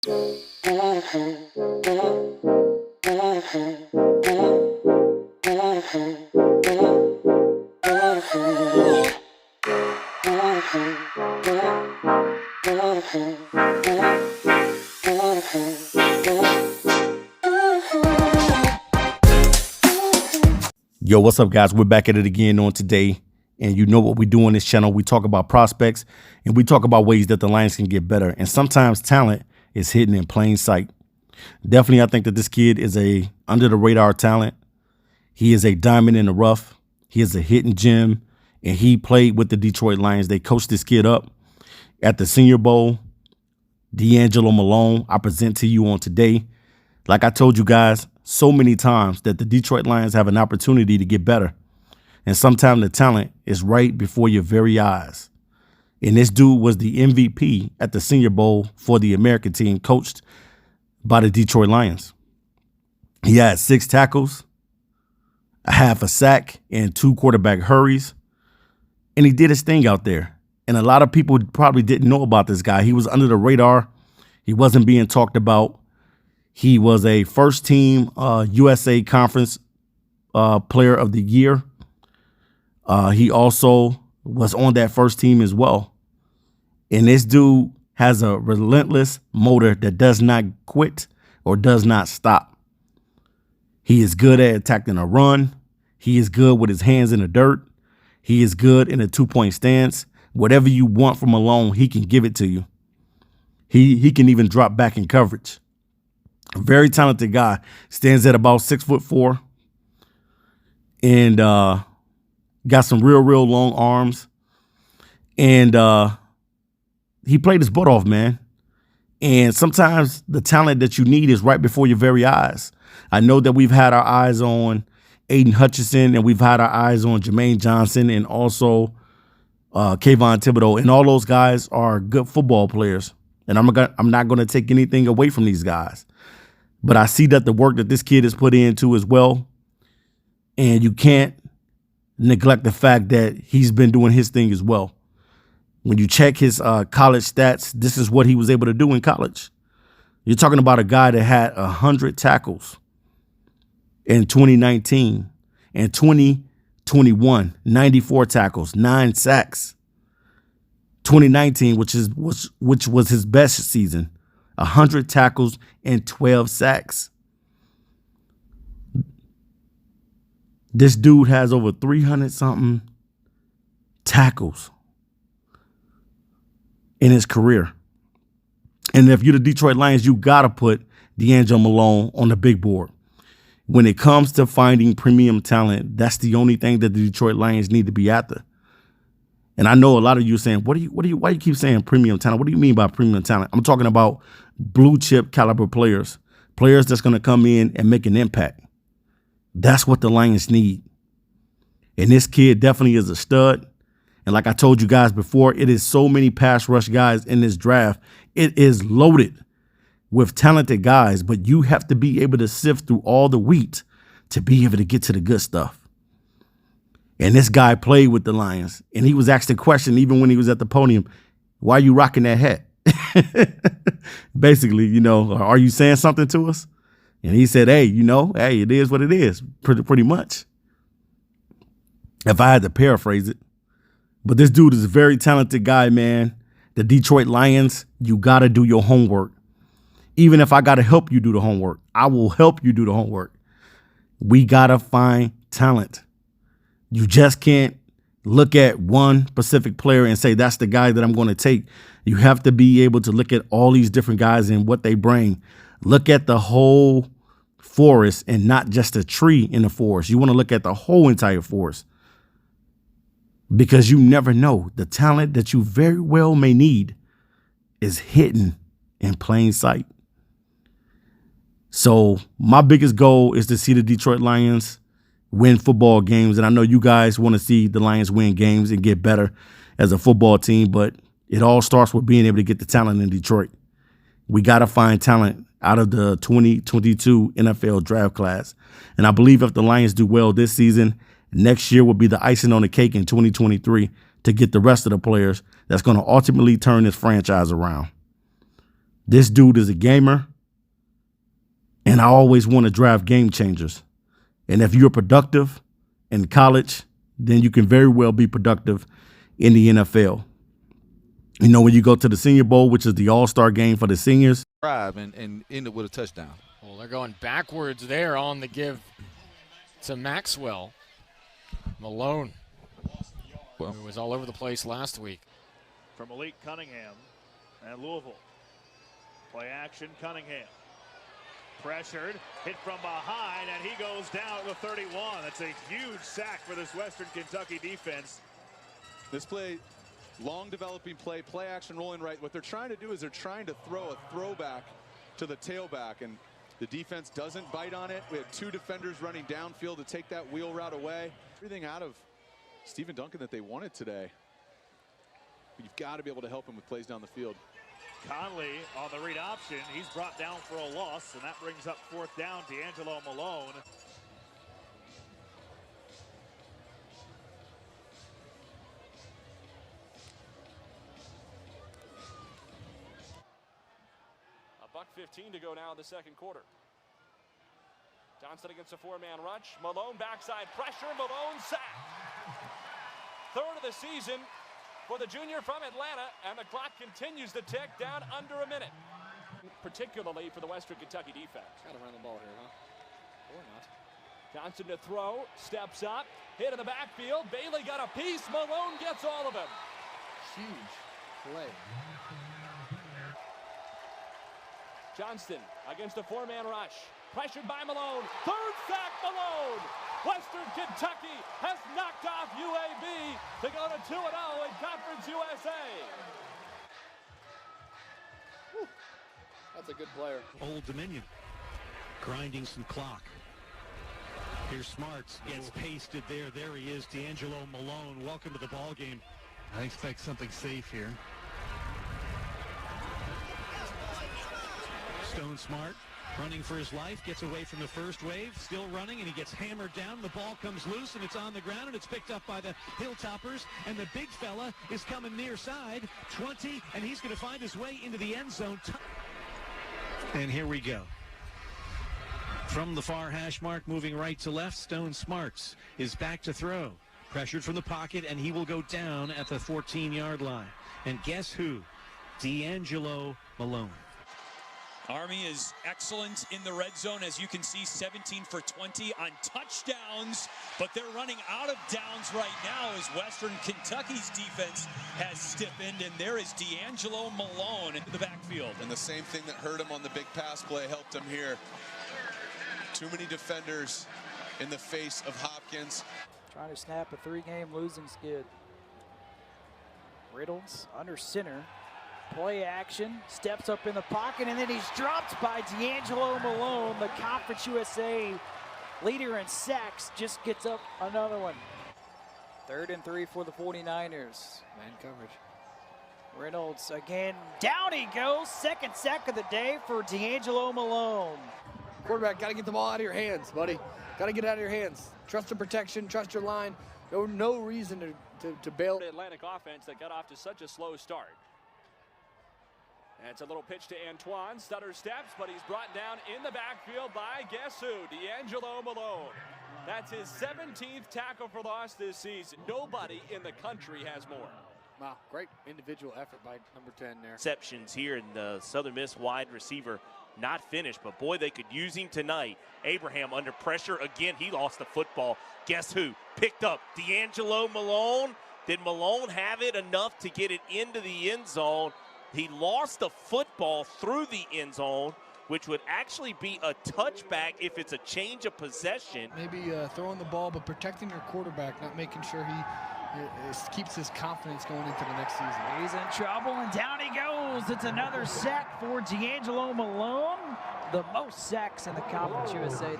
Yo, what's up, guys? We're back at it again on today. And you know what we do on this channel. We talk about prospects and we talk about ways that the Lions can get better. And sometimes talent is hidden in plain sight. Definitely, I think that this kid is a under the radar talent. He is a diamond in the rough. He is a hidden gem. And he played with the Detroit Lions. They coached this kid up at the Senior Bowl. DeAngelo Malone, I present to you on today. Like I told you guys so many times that the Detroit Lions have an opportunity to get better. And sometimes the talent is right before your very eyes. And this dude was the MVP at the Senior Bowl for the American team coached by the Detroit Lions. He had 6 tackles, a half a sack, and 2 quarterback hurries. And he did his thing out there. And a lot of people probably didn't know about this guy. He was under the radar. He wasn't being talked about. He was a first-team USA Conference Player of the Year. He also was on that first team as well. And this dude has a relentless motor that does not quit or does not stop. He is good at attacking a run. He is good with his hands in the dirt. He is good in a 2-point stance. Whatever you want from Malone, he can give it to you. He can even drop back in coverage. A very talented guy. Stands at about 6'4", and got some real long arms. And he played his butt off, man. And sometimes the talent that you need is right before your very eyes. I know that we've had our eyes on Aiden Hutchinson, and we've had our eyes on Jermaine Johnson, and also Kayvon Thibodeau, and all those guys are good football players. And I'm not going to take anything away from these guys. But I see that the work that this kid has put into as well. And you can't neglect the fact that he's been doing his thing as well. When you check his college stats, this is what he was able to do in college. You're talking about a guy that had 100 tackles in 2019 and 2021, 94 tackles, 9 sacks. 2019, which was his best season, 100 tackles and 12 sacks. This dude has over 300-something tackles in his career. And if you're the Detroit Lions, you got to put DeAngelo Malone on the big board. When it comes to finding premium talent, that's the only thing that the Detroit Lions need to be after. And I know a lot of you are saying, why do you keep saying premium talent? What do you mean by premium talent? I'm talking about blue chip caliber players that's going to come in and make an impact. That's what the Lions need. And this kid definitely is a stud. And like I told you guys before, it is so many pass rush guys in this draft. It is loaded with talented guys, but you have to be able to sift through all the wheat to be able to get to the good stuff. And this guy played with the Lions, and he was asked the question even when he was at the podium, why are you rocking that hat? Basically, are you saying something to us? And he said, hey, it is what it is, pretty much, if I had to paraphrase it. But this dude is a very talented guy, man. The Detroit Lions, you got to do your homework. Even if I got to help you do the homework, I will help you do the homework. We got to find talent. You just can't look at one specific player and say, that's the guy that I'm going to take. You have to be able to look at all these different guys and what they bring. Look at the whole forest and not just a tree in the forest. You want to look at the whole entire forest, because you never know. The talent that you very well may need is hidden in plain sight. So my biggest goal is to see the Detroit Lions win football games. And I know you guys want to see the Lions win games and get better as a football team, but it all starts with being able to get the talent in Detroit. We got to find talent out of the 2022 NFL draft class. And I believe if the Lions do well this season, next year will be the icing on the cake in 2023 to get the rest of the players that's going to ultimately turn this franchise around. This dude is a gamer, and I always want to draft game changers. And if you're productive in college, then you can very well be productive in the NFL. You know, when you go to the Senior Bowl, which is the all-star game for the seniors. And end it with a touchdown. Well, they're going backwards there on the give to Maxwell. Malone, who was all over the place last week. From Malik Cunningham and Louisville. Play action, Cunningham. Pressured, hit from behind, and he goes down to 31. That's a huge sack for this Western Kentucky defense. This play, long developing play action rolling right. What they're trying to do is they're trying to throw a throwback to the tailback, and the defense doesn't bite on it. We had two defenders running downfield to take that wheel route away. Everything out of Stephen Duncan that they wanted today. But you've got to be able to help him with plays down the field. Conley on the read option. He's brought down for a loss, and that brings up 4th down. DeAngelo Malone. $1:15 to go now in the second quarter. Johnson against a 4-man rush. Malone backside pressure. Malone sacked. 3rd of the season for the junior from Atlanta, and the clock continues to tick down under a minute, particularly for the Western Kentucky defense. Got to run the ball here, huh? Or not. Johnson to throw, steps up, hit in the backfield. Bailey got a piece. Malone gets all of him. Huge play. Johnston against a 4-man rush. Pressured by Malone. 3rd sack, Malone. Western Kentucky has knocked off UAB to go to 2-0 in Conference USA. Whew. That's a good player. Old Dominion grinding some clock. Here's Smarts, gets pasted there. There he is, DeAngelo Malone. Welcome to the ball game. I expect something safe here. Stone Smart running for his life, gets away from the first wave, still running, and he gets hammered down. The ball comes loose, and it's on the ground, and it's picked up by the Hilltoppers, and the big fella is coming near side, 20, and he's going to find his way into the end zone. And here we go. From the far hash mark, moving right to left, Stone Smarts is back to throw. Pressured from the pocket, and he will go down at the 14-yard line. And guess who? DeAngelo Malone. Army is excellent in the red zone, as you can see, 17 for 20 on touchdowns, but they're running out of downs right now as Western Kentucky's defense has stiffened, and there is DeAngelo Malone in the backfield. And the same thing that hurt him on the big pass play helped him here. Too many defenders in the face of Hopkins. Trying to snap a 3-game losing skid. Riddles under center. Play action, steps up in the pocket, and then he's dropped by DeAngelo Malone. The Conference USA leader in sacks just gets up another one. 3rd and 3 for the 49ers. Man coverage. Reynolds again, down he goes. 2nd sack of the day for DeAngelo Malone. Quarterback, got to get the ball out of your hands, buddy. Got to get it out of your hands. Trust the protection, trust your line. No reason to bail. The Atlantic offense that got off to such a slow start. And it's a little pitch to Antoine. Stutter steps, but he's brought down in the backfield by, guess who? DeAngelo Malone. That's his 17th tackle for loss this season. Nobody in the country has more. Wow, great individual effort by number 10 there. Receptions here in the Southern Miss wide receiver. Not finished, but boy, they could use him tonight. Abraham under pressure again. He lost the football. Guess who? Picked up DeAngelo Malone. Did Malone have it enough to get it into the end zone? He lost the football through the end zone, which would actually be a touchback if it's a change of possession. Maybe throwing the ball, but protecting your quarterback, not making sure he keeps his confidence going into the next season. He's in trouble, and down he goes. It's another sack for DeAngelo Malone. The most sacks in the Conference USA.